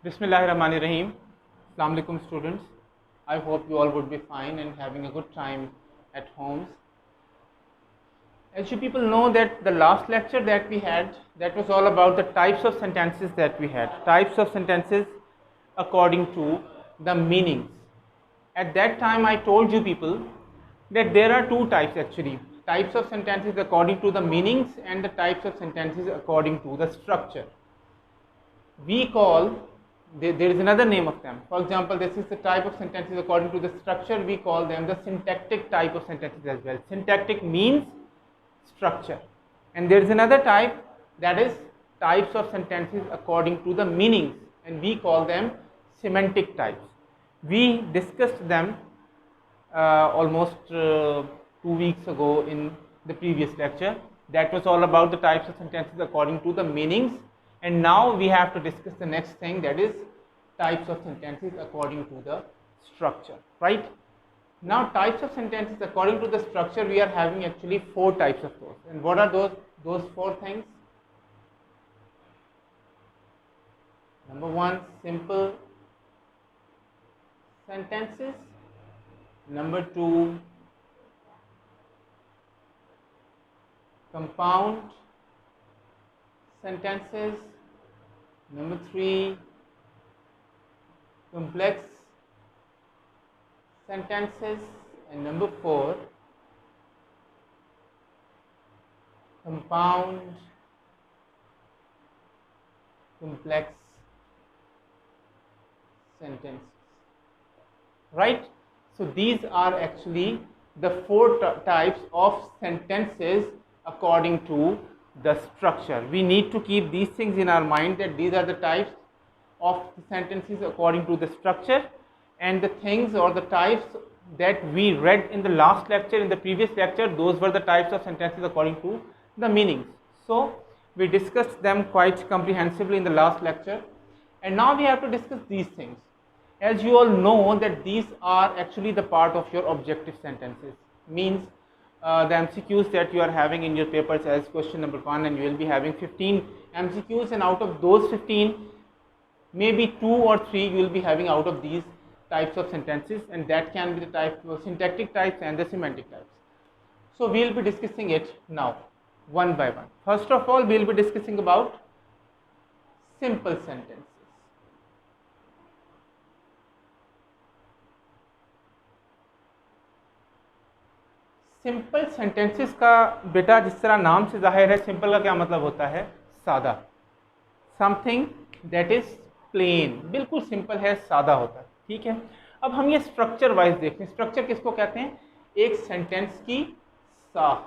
Bismillahirrahmanirrahim. Assalamu alaikum students. I hope you all would be fine and having a good time at homes. As you people know that the last lecture that we had, that was all about the types of sentences that we had. Types of sentences according to the meanings. At that time I told you people that there are two types actually. Types of sentences according to the meanings and the types of sentences according to the structure. We call, there is another name of them. For example, this is the type of sentences according to the structure. We call them the syntactic type of sentences as well. Syntactic means structure. And there is another type, that is types of sentences according to the meanings, and we call them semantic types. We discussed them almost 2 weeks ago in the previous lecture. That was all about the types of sentences according to the meanings, and now we have to discuss the next thing, that is types of sentences according to the structure, right? Now types of sentences according to the structure, we are having actually 4 types of those. And what are those 4 things? Number 1, simple sentences. Number 2, compound sentences. Number 3, complex sentences. And number 4, compound complex sentences, right? So these are actually the 4 types of sentences according to the structure. We need to keep these things in our mind, that these are the types of the sentences according to the structure, and the things or the types that we read in the last lecture, in the previous lecture, those were the types of sentences according to the meanings. So we discussed them quite comprehensively in the last lecture, and now we have to discuss these things. As you all know that these are actually the part of your objective sentences, means the MCQs that you are having in your papers as question number 1, and you will be having 15 MCQs, and out of those 15, maybe 2 or 3 you will be having out of these types of sentences, and that can be the type of syntactic types and the semantic types. So we will be discussing it now one by one. First of all, we will be discussing about simple sentences. Simple sentences का बेटा जिस तरह नाम से जाहिर है, simple का क्या मतलब होता है? सादा. समथिंग दैट इज प्लेन, बिल्कुल सिंपल है, सादा होता है. ठीक है, अब हम ये स्ट्रक्चर वाइज देखते हैं. स्ट्रक्चर किसको कहते हैं? एक सेंटेंस की साख,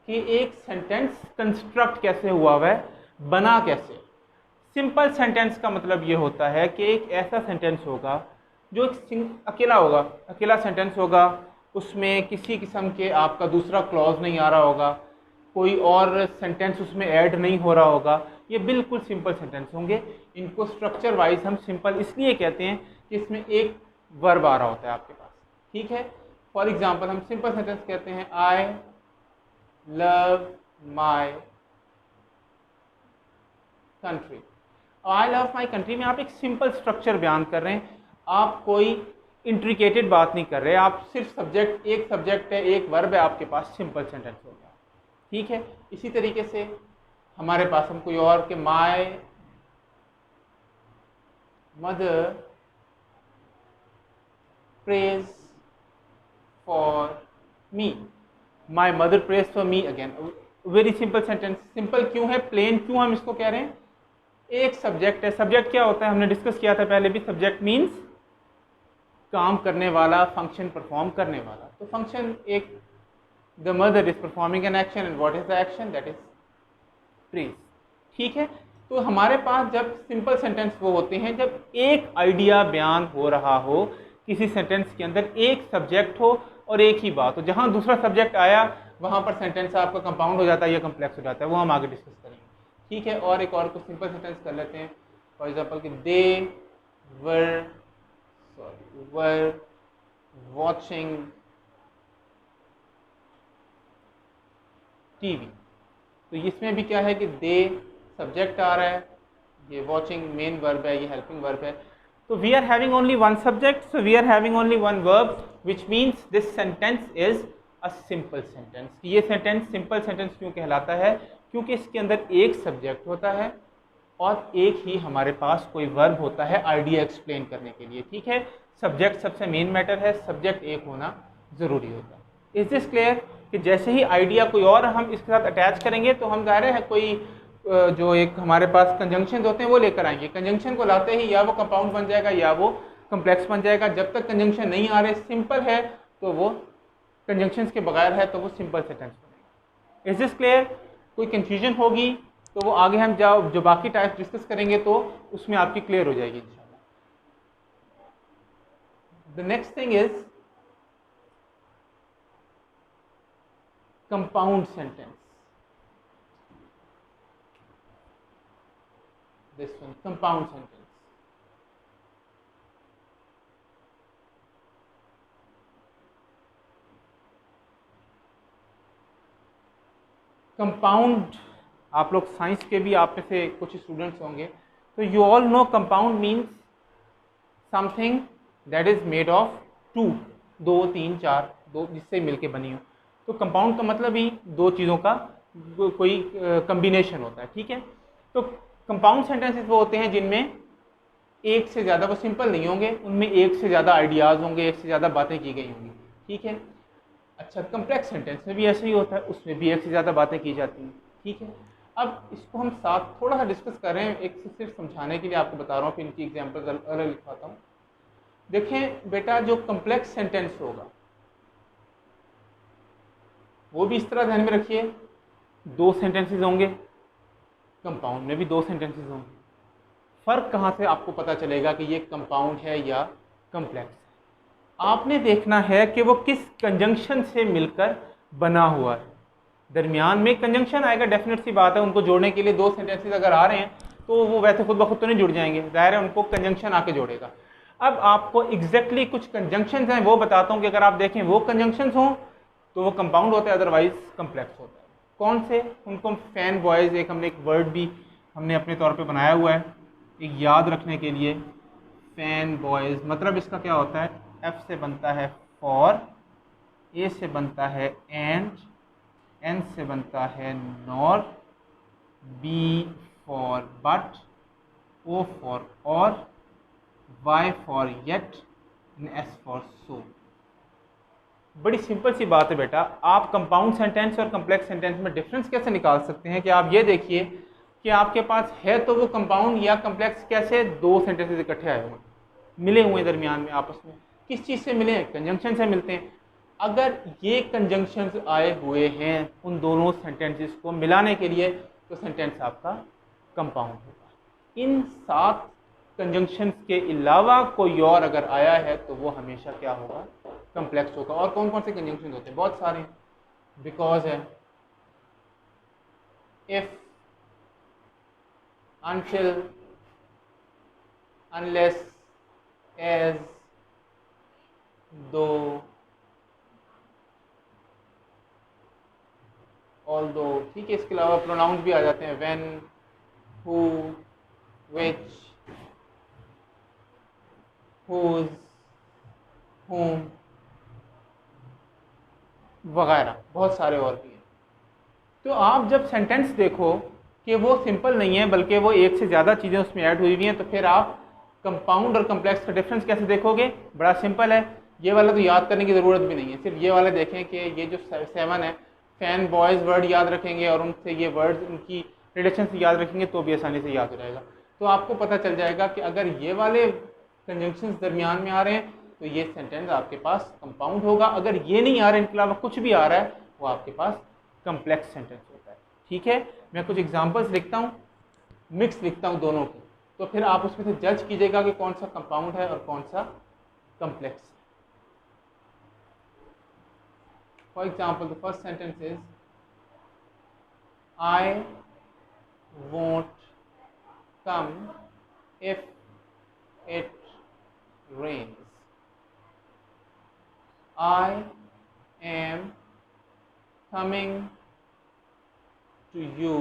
कि एक सेंटेंस कंस्ट्रक्ट कैसे हुआ हुआ है, बना कैसे. सिंपल सेंटेंस का मतलब ये होता है कि एक ऐसा सेंटेंस होगा जो एक अकेला होगा, अकेला सेंटेंस होगा, उसमें किसी किस्म के आपका दूसरा क्लॉज नहीं आ रहा होगा, कोई और सेंटेंस उसमें ऐड नहीं हो रहा होगा. ये बिल्कुल सिंपल सेंटेंस होंगे. इनको स्ट्रक्चर वाइज हम सिंपल इसलिए कहते हैं कि इसमें एक वर्ब आ रहा होता है आपके पास. ठीक है, फॉर एग्जांपल हम सिंपल सेंटेंस कहते हैं I love my country. I love my country में आप एक सिंपल स्ट्रक्चर बयान कर रहे हैं, आप कोई इंट्रिकेटेड बात नहीं कर रहे, आप सिर्फ सब्जेक्ट, एक सब्जेक्ट है, एक वर्ब है आपके पास, सिंपल सेंटेंस हो गया. ठीक है, इसी तरीके से हमारे पास हम कोई और के my mother praise for me, my mother praise for me. Again very simple sentence. Simple क्यों है, प्लेन क्यों हम इसको कह रहे हैं? एक सब्जेक्ट है. सब्जेक्ट क्या होता है, हमने डिस्कस किया था पहले भी. सब्जेक्ट मीन्स काम करने वाला, फंक्शन परफॉर्म करने वाला. तो फंक्शन एक, the mother is performing an action, and what is the action? That is praise. ठीक है, तो हमारे पास जब सिंपल सेंटेंस वो होते हैं जब एक आइडिया बयान हो रहा हो, किसी सेंटेंस के अंदर एक सब्जेक्ट हो और एक ही बात हो. जहां दूसरा सब्जेक्ट आया वहां पर सेंटेंस आपका कंपाउंड हो जाता है या कम्प्लेक्स हो जाता है, वो हम आगे डिस्कस करेंगे. ठीक है, और एक और कुछ सिंपल सेंटेंस कर लेते हैं. फॉर एग्जाम्पल कि दे were watching TV. तो इसमें भी क्या है कि दे सब्जेक्ट आ रहा है, ये वॉचिंग मेन वर्ब है, ये हेल्पिंग वर्ब है। तो we are having only one subject, so we are having only one verb, which means this sentence is a simple sentence. ये सेंटेंस सिंपल सेंटेंस क्यों कहलाता है? क्योंकि इसके अंदर एक सब्जेक्ट होता है और एक ही हमारे पास कोई वर्ब होता है आइडिया एक्सप्लेन करने के लिए। ठीक है, सब्जेक्ट सबसे मेन मैटर है, सब्जेक्ट एक होना ज़रूरी होता है। Is this clear? कि जैसे ही आइडिया कोई और हम इसके साथ अटैच करेंगे तो हम ज़ाहिर है कोई जो एक हमारे पास कंजंक्शन होते हैं वो लेकर आएंगे। कंजंक्शन को लाते ही या वो कंपाउंड बन जाएगा या वो कम्प्लेक्स बन जाएगा। जब तक कंजंक्शन नहीं आ रहे, सिंपल है, तो वो कंजंक्शंस के बगैर है तो वो सिंपल सेंटेंस बनेगा। Is this clear? कोई कंफ्यूजन होगी तो वो आगे हम जो बाकी टाइप डिस्कस करेंगे तो उसमें आपकी क्लियर हो जाएगी इंशाल्लाह। The next thing is compound sentence. This one, compound sentence. Compound, आप लोग साइंस के भी आप में से कुछ स्टूडेंट्स होंगे, तो you all know compound means something that is made of two, दो तीन चार, दो जिससे मिलके बनी हो। तो कंपाउंड का मतलब ही दो चीज़ों का कोई कम्बिनेशन होता है। ठीक है, तो कंपाउंड सेंटेंसेस वो होते हैं जिनमें एक से ज़्यादा, वो सिंपल नहीं होंगे, उनमें एक से ज़्यादा आइडियाज़ होंगे, एक से ज़्यादा बातें की गई होंगी। ठीक है, अच्छा कम्प्लेक्स सेंटेंस में भी ऐसे ही होता है, उसमें भी एक से ज़्यादा बातें की जाती हैं। ठीक है, अब इसको हम साथ थोड़ा सा डिस्कस कर रहे हैं, एक से सिर्फ समझाने के लिए आपको बता रहा हूँ, फिर इनकी एग्जाम्पल अलग लिखवाता हूँ। देखें बेटा, जो कम्प्लेक्स सेंटेंस होगा वो भी इस तरह ध्यान में रखिए, दो सेंटेंसेस होंगे, कंपाउंड में भी दो सेंटेंसेस होंगे। फ़र्क कहाँ से आपको पता चलेगा कि ये कंपाउंड है या कम्प्लेक्स है? आपने देखना है कि वो किस कंजंक्शन से मिलकर बना हुआ है। दरमियान में कंजंक्शन आएगा, डेफिनेट सी बात है, उनको जोड़ने के लिए दो सेंटेंसेस अगर आ रहे हैं तो वो वैसे खुद ब खुद तो नहीं जुड़ जाएंगे, ज़ाहिर है उनको कंजंक्शन आके जोड़ेगा। अब आपको एग्जैक्टली कुछ कंजंक्शंस हैं वो बताता हूँ कि अगर आप देखें वो कंजंक्शंस हों तो वो कंपाउंड होता है, अदरवाइज कम्प्लेक्स होता है। कौन से? उनको फैन बॉयज़, एक हमने एक वर्ड भी हमने अपने तौर पे बनाया हुआ है एक याद रखने के लिए। फैन बॉयज़ मतलब इसका क्या होता है? एफ से बनता है फॉर, ए से बनता है एंड, एन से बनता है nor, B for but, O for or, Y for yet, S for so. बड़ी सिंपल सी बात है बेटा, आप कंपाउंड सेंटेंस और कम्प्लेक्स सेंटेंस में डिफरेंस कैसे निकाल सकते हैं? कि आप ये देखिए कि आपके पास है तो वो कंपाउंड या कम्प्लेक्स, कैसे दो सेंटेंसेस इकट्ठे आए हुए, मिले हुए दरमियान में आपस में, किस चीज़ से मिले हैं? कंजंक्शन से मिलते हैं। अगर ये कंजंक्शंस आए हुए हैं उन दोनों सेंटेंसेस को मिलाने के लिए तो सेंटेंस आपका कंपाउंड होगा। इन सात कंजंक्शंस के अलावा कोई और अगर आया है तो वो हमेशा क्या होगा? कम्प्लेक्स होगा। और कौन कौन से कंजंक्शन होते हैं? बहुत सारे हैं। बिकॉज है, if, until, unless, as, though, although। ठीक है, इसके अलावा प्रोनाउंस भी आ जाते हैं, when, who, which, whose, whom वगैरह, बहुत सारे और भी हैं। तो आप जब सेंटेंस देखो कि वो सिंपल नहीं है बल्कि वो एक से ज़्यादा चीज़ें उसमें ऐड हुई हुई हैं, तो फिर आप कंपाउंड और कम्प्लेक्स का डिफरेंस कैसे देखोगे? बड़ा सिंपल है, ये वाला तो याद करने की ज़रूरत भी नहीं है, सिर्फ ये वाले देखें कि ये जो 7 है, फैन बॉयज़ वर्ड याद रखेंगे और उनसे ये वर्ड उनकी रिलेशन से याद रखेंगे तो भी आसानी से याद हो जाएगा। तो आपको पता चल जाएगा कि अगर ये वाले कंजंक्शंस दरमियान में आ रहे हैं तो ये सेंटेंस आपके पास कंपाउंड होगा। अगर ये नहीं आ रहे, इनके अलावा कुछ भी आ रहा है, वो आपके पास कम्प्लेक्स सेंटेंस होता है। ठीक है, मैं कुछ एग्जांपल्स लिखता हूँ, मिक्स लिखता हूँ दोनों की, तो फिर आप उसमें से जज कीजिएगा कि कौन सा कंपाउंड है और कौन सा कम्प्लेक्स है। For example, the first sentence is I won't come if it rains. I am coming to you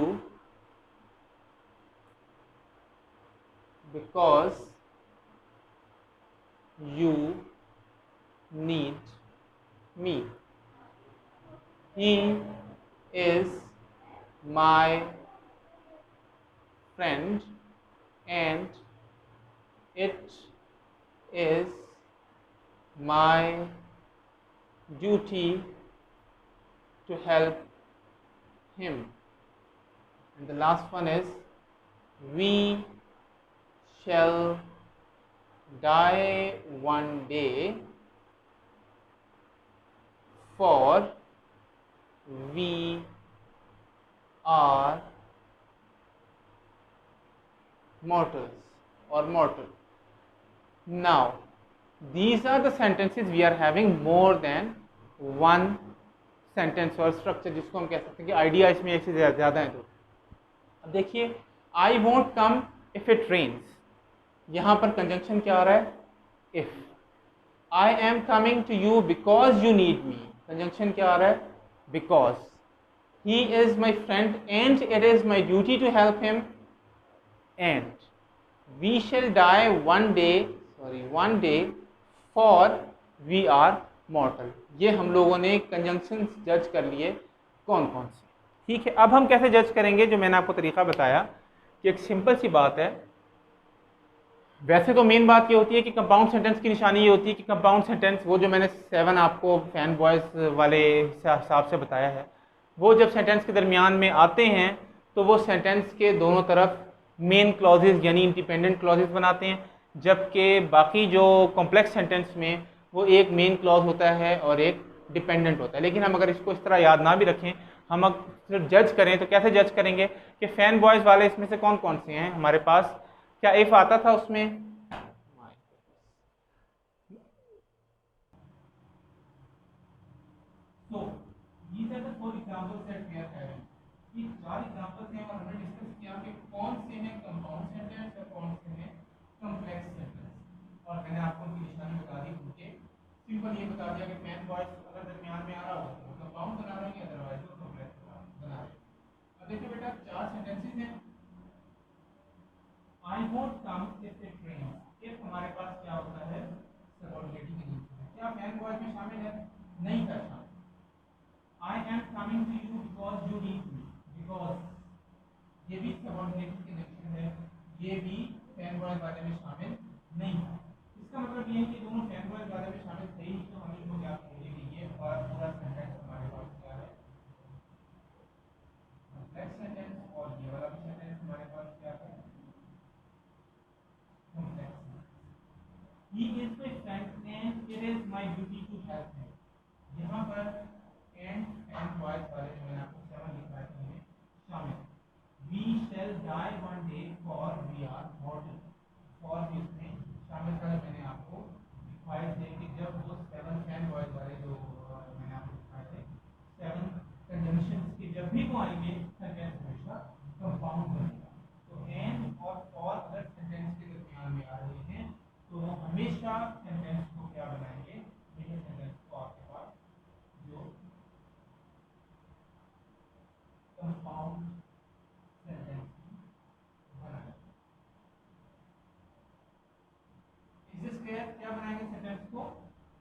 because you need me. He is my friend and it is my duty to help him. And the last one is, we shall die one day, for we are mortals or mortal. Now, these are the sentences we are having more than one sentence और structure, जिसको हम कह सकते हैं कि idea इसमें एक से ज़्यादा है। तो अब देखिए, I won't come if it rains, यहाँ पर कंजंक्शन क्या आ रहा है? If. I am coming to you because you need me, conjunction क्या आ रहा है? Because. He is my friend and it is my duty to help him, and we shall die one day for we are mortal. ये हम लोगों ने conjunction जज कर लिए कौन कौन से। ठीक है, अब हम कैसे जज करेंगे? जो मैंने आपको तरीका बताया कि एक सिंपल सी बात है। वैसे तो मेन बात ये होती है कि कंपाउंड सेंटेंस की निशानी ये होती है कि कंपाउंड सेंटेंस, वो जो मैंने 7 आपको फैन बॉयज वाले हिसाब से बताया है, वो जब सेंटेंस के दरमियान में आते हैं तो वो सेंटेंस के दोनों तरफ मेन क्लॉजेज यानी इंडिपेंडेंट क्लॉजेज बनाते हैं, जबकि बाकी जो कॉम्प्लेक्स सेंटेंस में वो एक मेन क्लॉज होता है और एक डिपेंडेंट होता है। लेकिन हम अगर इसको इस तरह याद ना भी रखें, हम अगर जज करें तो कैसे जज करेंगे कि फैन बॉयज वाले इसमें से कौन कौन से हैं हमारे पास? क्या इफ आता था उसमें? So these are the 4 examples that we are having. ये 4 एग्जांपल्स हैं और हमने डिस्कस किया कि कौन से हैं कंपाउंड सेंटेंस और कौन से हैं कॉम्प्लेक्स सेंटेंस, और मैंने आपको उनकी निशानी बता दी। उनके सिंपल ये बता दिया कि फैन बॉयज अगर दरमियान में आ रहा हो तो कंपाउंड बना रहे हैं, अदरवाइज वो कॉम्प्लेक्स बना रहे हैं। अब देखिए बेटा, 4 सेंटेंसेस हैं। I won't come if it rains. If हमारे पास क्या होता है? Subordinating conjunction. क्या फैन बॉयज में शामिल है? नहीं था शामिल। I am coming to you because you need me, because ये भी सबऑर्डिनेट कंजंक्शन है, ये भी फैन बॉयज वाले में शामिल नहीं है। इसका मतलब ये है कि दोनों फैन बॉयज वाले में शामिल थे ही, तो हम इनको क्या कहेंगे कि ये पूरा सेंटेंस हमारे पास क्या है? कॉम्प्लेक्स सेंटेंस, और ये वाला भी सेंटेंस हमारे पास क्या है? Complex. He is my friend and it is my duty to help him। यहाँ पर एंड बॉयज वाले जो मैंने आपको 7 लिखा है उनमें शामिल। We shall die one day for we are mortal, for भी इसमें शामिल था। मैंने आपको दिखाए थे कि जब वो 7 फैन बॉयज वाले जो मैंने आपको दिखाए थे 7 कंजंक्शंस के, जब भी वो आएंगे सेंटेंस हमेशा कंपाउंड बनेगा। तो एंड और फॉर अगर सेंटेंस के दरमियान में आ रहे हैं तो वो हमेशा सेंटेंस को क्या बनाएंगे? हमेशा सेंटेंस को आपके पास जो कंपाउंड सेंटेंस बनाएंगे। Is this clear? क्या बनाएंगे? सेंटेंस को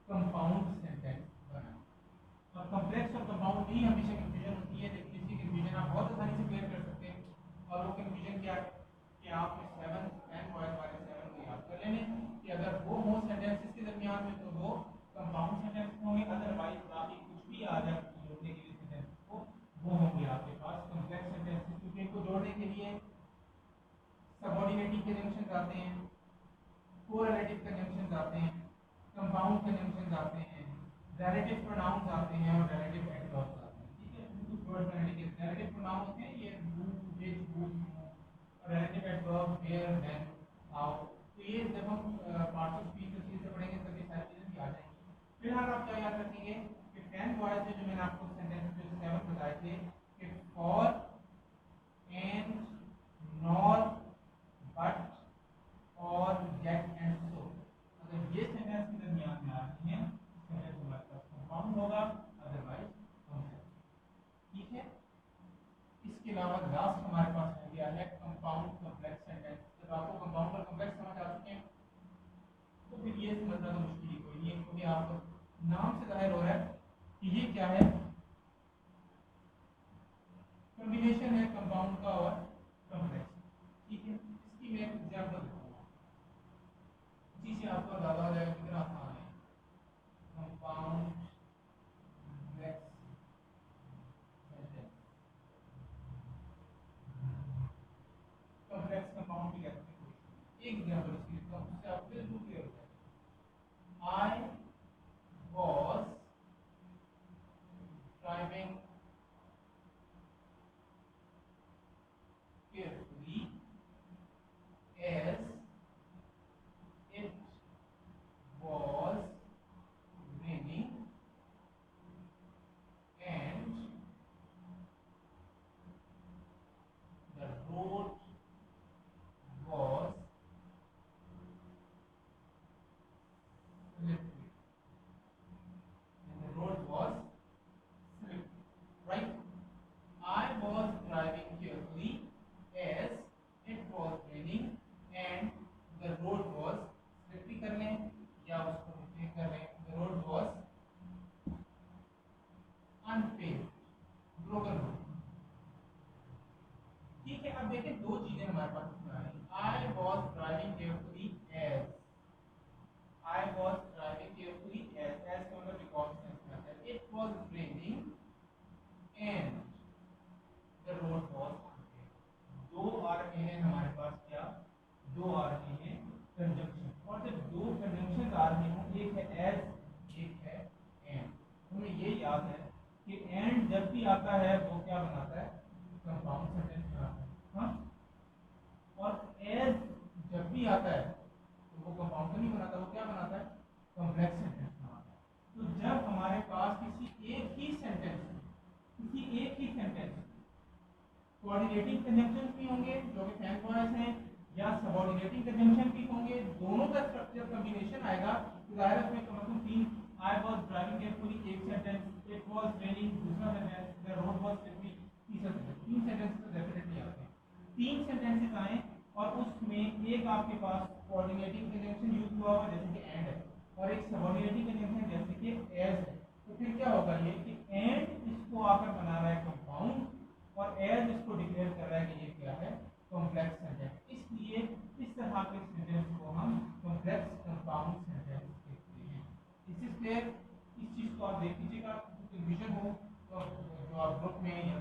कंपाउंड सेंटेंस बनाएंगे। और कॉम्प्लेक्स और कंपाउंड में ही हमेशा कंफ्यूजन होती है, लेकिन इसकी कंफ्यूजन आप बहुत आसानी से क्लियर कर सकते हैं। और वो कंफ्यूजन क्या है कि आपने 7 फैन बॉयज वाले 7 को याद कर लेने कि अगर वो हो सेंटेंसेस के दरमियान में तो वो कंपाउंड सेंटेंस होंगे, अदरवाइज बाकी कुछ भी आ जाए जोड़ने के लिए सेंटेंस को, वो होंगे आपके पास कॉम्प्लेक्स सेंटेंसेस। क्योंकि इनको जोड़ने के लिए सबऑर्डिनेटिंग कंजंक्शंस आते हैं, कोरिलेटिव कंजंक्शंस आते हैं, कंपाउंड कंजंक्शंस आते हैं, रिलेटिव प्रोनाउंस आते हैं और रिलेटिव एडवर्ब्स आते हैं। ठीक है, रिलेटिव प्रोनाउन होते हैं ये who, which, whose, और relative adverb where, when, how। तो ये जब हम पार्ट्स ऑफ स्पीच अच्छे से पढ़ेंगे तब ये सारी चीजें भी आ जाएंगी। फिलहाल आप क्या याद रखेंगे कि फैन बॉयज में जो मैंने आपको सेंटेंस जो 7 बताए थे कि फॉर, एंड, नॉर, बट और गेट एंड सो, अगर ये सेंटेंस के दरमियान में आते हैं सेंटेंस हमारे पास कंपाउंड होगा, अदरवाइज कॉम्प्लेक्स। ठीक है, इसके अलावा लास्ट हमारे पास हो गया है कंपाउंड कॉम्प्लेक्स सेंटेंस। जब आपको कंपाउंड और कॉम्प्लेक्स समझना तो मुश्किल ही कोई नहीं है, क्योंकि आप नाम से जाहिर हो रहा है कि ये क्या है, कॉम्बिनेशन है कंपाउंड का और कॉम्प्लेक्स। ठीक है, इसकी मैं एक एग्जांपल दूंगा, इसी से आपको अंदाजा हो जाएगा कितना आसान है। Compound complex sentence, complex compound की कहते हैं। एक एग्जांपल इसकी लिखता हूं, उससे आपको बिल्कुल क्लियर हो जाएगा। I was driving carefully as it was raining and the road was slippery. And the road was slippery. Right? I was driving carefully as it was raining and the road was slippery कर लें या उसको replace कर लें, the road was unpaved, broken road। ठीक है, अब देखें दो चीजें हमारे पास इसमें आ रही हैं। I was driving carefully as, I was driving carefully as का मतलब because सेंस में आता है। It was raining and the road was unpaved। दो आ रहे हैं हमारे पास, क्या दो आ रहे हैं कंजंक्शन, और जब दो कंजंक्शन आ रहे हैं, एक है as, एक है and, हमें ये याद है कि and जब भी आता है वो क्या बनाता है, कंपाउंड सेंटेंस बनाता है। हाँ, और as जब भी आता है तो वो कंपाउंड तो नहीं बनाता, वो क्या बनाता है, कॉम्प्लेक्स सेंटेंस बनाता है। तो जब हमारे पास किसी एक ही सेंटेंस कोऑर्डिनेटिंग कंजंक्शन भी होंगे जो कि फैन वॉइस हैं, या सबऑर्डिनेटिंग कंजंक्शन भी होंगे, दोनों का स्ट्रक्चर कॉम्बिनेशन आएगा तो जाहिर है उसमें कम से कम तीन, आई वाज ड्राइविंग केयरफुली एक सेंटेंस, इट वाज रेनिंग दूसरा sentence, the road was slippery तीसरा सेंटेंस। तीन सेंटेंस तो डेफिनेटली आते हैं, तीन सेंटेंसेस आए और उसमें एक आपके पास कोऑर्डिनेटिंग कंजंक्शन यूज हुआ हुआ जैसे कि एंड है, और एक सबऑर्डिनेटिंग कंजंक्शन जैसे कि एज है। तो फिर क्या होगा ये कि एंड इसको आकर बना रहा है कंपाउंड और एज इसको डिक्लेयर कर रहा है कि ये क्या है, कॉम्प्लेक्स सेंटेंस। इसलिए इस तरह के सेंटेंस को हम कॉम्प्लेक्स कंपाउंड सेंटेंस कहते हैं। इस क्लियर, इस चीज को आप देख लीजिएगा, कंफ्यूजन हो तो जो आप ग्रुप में या